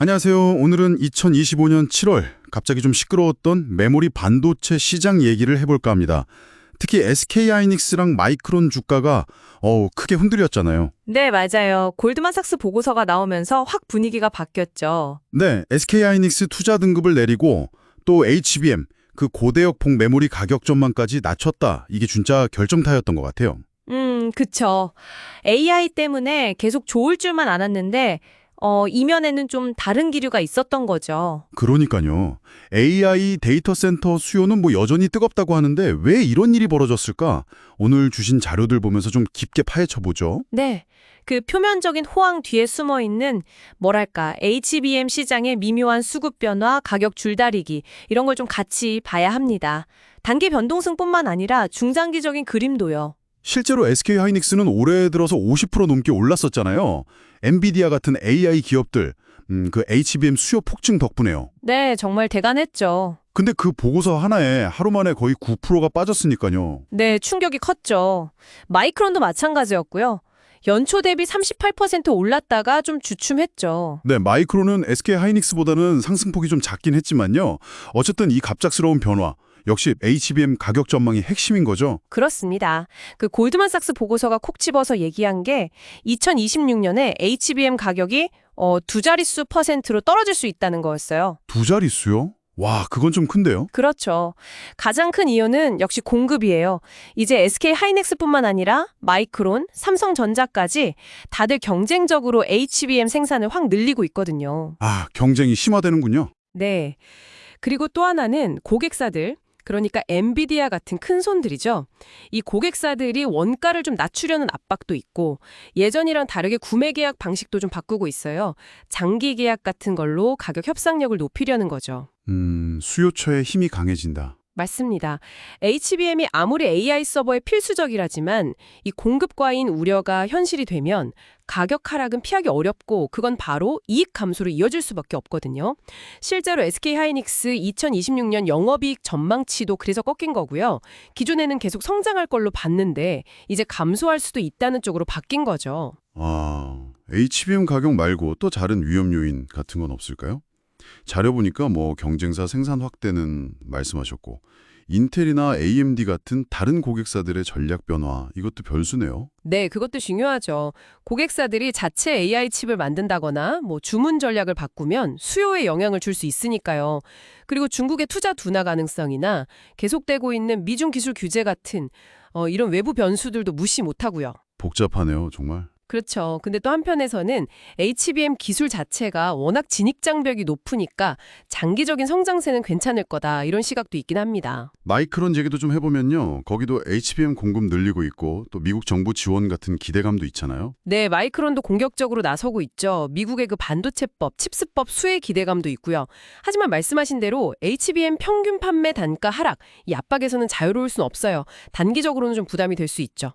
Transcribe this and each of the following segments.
안녕하세요. 오늘은 2025년 7월 갑자기 좀 시끄러웠던 메모리 반도체 시장 얘기를 해볼까 합니다. 특히 SK하이닉스랑 마이크론 주가가 크게 흔들렸잖아요. 네, 맞아요. 골드만삭스 보고서가 나오면서 확 분위기가 바뀌었죠. 네, SK하이닉스 투자 등급을 내리고 또 HBM, 그 고대역 폭 메모리 가격 전망까지 낮췄다. 이게 진짜 결정타였던 것 같아요. 그쵸. AI 때문에 계속 좋을 줄만 알았는데, 이면에는 좀 다른 기류가 있었던 거죠. 그러니까요. AI 데이터 센터 수요는 뭐 여전히 뜨겁다고 하는데 왜 이런 일이 벌어졌을까? 오늘 주신 자료들 보면서 좀 깊게 파헤쳐보죠. 네. 그 표면적인 호황 뒤에 숨어 있는, 뭐랄까, HBM 시장의 미묘한 수급 변화, 가격 줄다리기, 이런 걸 좀 같이 봐야 합니다. 단기 변동성뿐만 아니라 중장기적인 그림도요. 실제로 SK하이닉스는 올해 들어서 50% 넘게 올랐었잖아요. 엔비디아 같은 AI 기업들, 그 HBM 수요 폭증 덕분에요. 네, 정말 대단했죠. 근데 그 보고서 하나에 하루 만에 거의 9%가 빠졌으니까요. 네, 충격이 컸죠. 마이크론도 마찬가지였고요. 연초 대비 38% 올랐다가 좀 주춤했죠. 네, 마이크론은 SK하이닉스보다는 상승폭이 좀 작긴 했지만요. 어쨌든 이 갑작스러운 변화, 역시 HBM 가격 전망이 핵심인 거죠. 그렇습니다. 그 골드만삭스 보고서가 콕 집어서 얘기한 게 2026년에 HBM 가격이 두 자릿수 %로 떨어질 수 있다는 거였어요. 두 자릿수요? 와, 그건 좀 큰데요? 그렇죠. 가장 큰 이유는 역시 공급이에요. 이제 SK 하이닉스뿐만 아니라 마이크론, 삼성전자까지 다들 경쟁적으로 HBM 생산을 확 늘리고 있거든요. 아, 경쟁이 심화되는군요. 네. 그리고 또 하나는 고객사들, 그러니까 엔비디아 같은 큰 손들이죠. 이 고객사들이 원가를 좀 낮추려는 압박도 있고 예전이랑 다르게 구매 계약 방식도 좀 바꾸고 있어요. 장기 계약 같은 걸로 가격 협상력을 높이려는 거죠. 수요처의 힘이 강해진다. 맞습니다. HBM이 아무리 AI 서버에 필수적이라지만 이 공급 과잉 우려가 현실이 되면 가격 하락은 피하기 어렵고 그건 바로 이익 감소로 이어질 수밖에 없거든요. 실제로 SK하이닉스 2026년 영업이익 전망치도 그래서 꺾인 거고요. 기존에는 계속 성장할 걸로 봤는데 이제 감소할 수도 있다는 쪽으로 바뀐 거죠. 아, HBM 가격 말고 또 다른 위험 요인 같은 건 없을까요? 자료 보니까 뭐 경쟁사 생산 확대는 말씀하셨고 인텔이나 AMD 같은 다른 고객사들의 전략 변화 이것도 별수네요. 네, 그것도 중요하죠. 고객사들이 자체 AI 칩을 만든다거나 뭐 주문 전략을 바꾸면 수요에 영향을 줄 수 있으니까요. 그리고 중국의 투자 둔화 가능성이나 계속되고 있는 미중 기술 규제 같은 이런 외부 변수들도 무시 못하고요. 복잡하네요, 정말. 그렇죠. 근데 또 한편에서는 HBM 기술 자체가 워낙 진입 장벽이 높으니까 장기적인 성장세는 괜찮을 거다 이런 시각도 있긴 합니다. 마이크론 얘기도 좀 해보면요. 거기도 HBM 공급 늘리고 있고 또 미국 정부 지원 같은 기대감도 있잖아요. 네, 마이크론도 공격적으로 나서고 있죠. 미국의 그 반도체법, 칩스법 수혜 기대감도 있고요. 하지만 말씀하신 대로 HBM 평균 판매 단가 하락, 이 압박에서는 자유로울 수는 없어요. 단기적으로는 좀 부담이 될 수 있죠.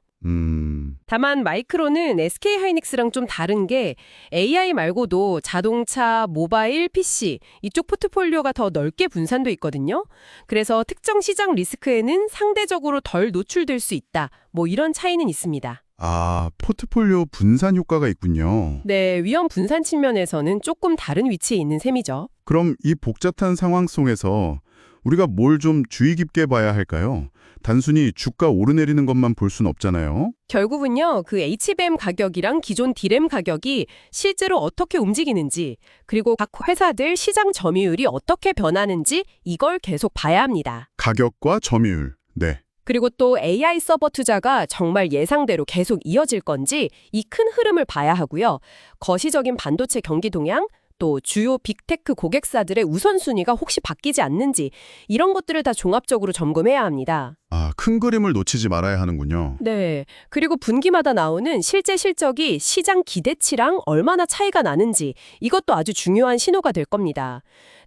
다만 마이크론은 SK하이닉스랑 좀 다른 게 AI 말고도 자동차, 모바일, PC 이쪽 포트폴리오가 더 넓게 분산돼 있거든요. 그래서 특정 시장 리스크에는 상대적으로 덜 노출될 수 있다. 뭐 이런 차이는 있습니다. 아, 포트폴리오 분산 효과가 있군요. 네, 위험 분산 측면에서는 조금 다른 위치에 있는 셈이죠. 그럼 이 복잡한 상황 속에서 우리가 뭘 좀 주의 깊게 봐야 할까요? 단순히 주가 오르내리는 것만 볼 순 없잖아요. 결국은요, 그 HBM 가격이랑 기존 D램 가격이 실제로 어떻게 움직이는지, 그리고 각 회사들 시장 점유율이 어떻게 변하는지 이걸 계속 봐야 합니다. 가격과 점유율. 네. 그리고 또 AI 서버 투자가 정말 예상대로 계속 이어질 건지 이 큰 흐름을 봐야 하고요. 거시적인 반도체 경기 동향, 또 주요 빅테크 고객사들의 우선순위가 혹시 바뀌지 않는지 이런 것들을 다 종합적으로 점검해야 합니다. 아, 큰 그림을 놓치지 말아야 하는군요. 네. 그리고 분기마다 나오는 실제 실적이 시장 기대치랑 얼마나 차이가 나는지 이것도 아주 중요한 신호가 될 겁니다.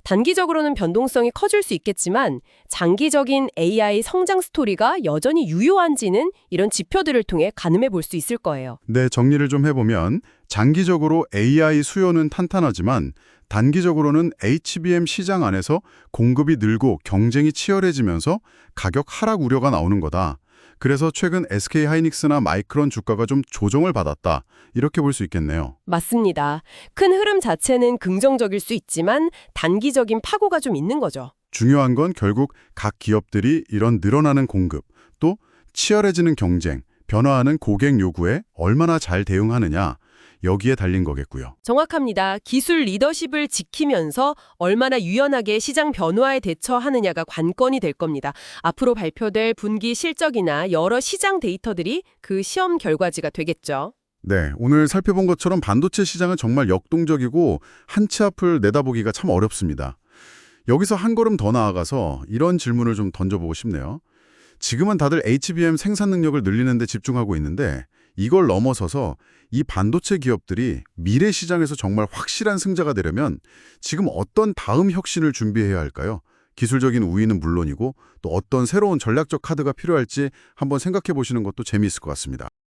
단기적으로는 변동성이 커질 수 있겠지만 장기적인 AI 성장 스토리가 여전히 유효한지는 이런 지표들을 통해 가늠해 볼 수 있을 거예요. 네, 정리를 좀 해보면 장기적으로 AI 수요는 탄탄하지만 단기적으로는 HBM 시장 안에서 공급이 늘고 경쟁이 치열해지면서 가격 하락 우려가 나오는 거다. 그래서 최근 SK하이닉스나 마이크론 주가가 좀 조정을 받았다. 이렇게 볼 수 있겠네요. 맞습니다. 큰 흐름 자체는 긍정적일 수 있지만 단기적인 파고가 좀 있는 거죠. 중요한 건 결국 각 기업들이 이런 늘어나는 공급, 또 치열해지는 경쟁, 변화하는 고객 요구에 얼마나 잘 대응하느냐, 여기에 달린 거겠고요. 정확합니다. 기술 리더십을 지키면서 얼마나 유연하게 시장 변화에 대처하느냐가 관건이 될 겁니다. 앞으로 발표될 분기 실적이나 여러 시장 데이터들이 그 시험 결과지가 되겠죠. 네, 오늘 살펴본 것처럼 반도체 시장은 정말 역동적이고 한 치 앞을 내다보기가 참 어렵습니다. 여기서 한 걸음 더 나아가서 이런 질문을 좀 던져보고 싶네요. 지금은 다들 HBM 생산 능력을 늘리는 데 집중하고 있는데 이걸 넘어서서 이 반도체 기업들이 미래 시장에서 정말 확실한 승자가 되려면 지금 어떤 다음 혁신을 준비해야 할까요? 기술적인 우위는 물론이고 또 어떤 새로운 전략적 카드가 필요할지 한번 생각해 보시는 것도 재미있을 것 같습니다.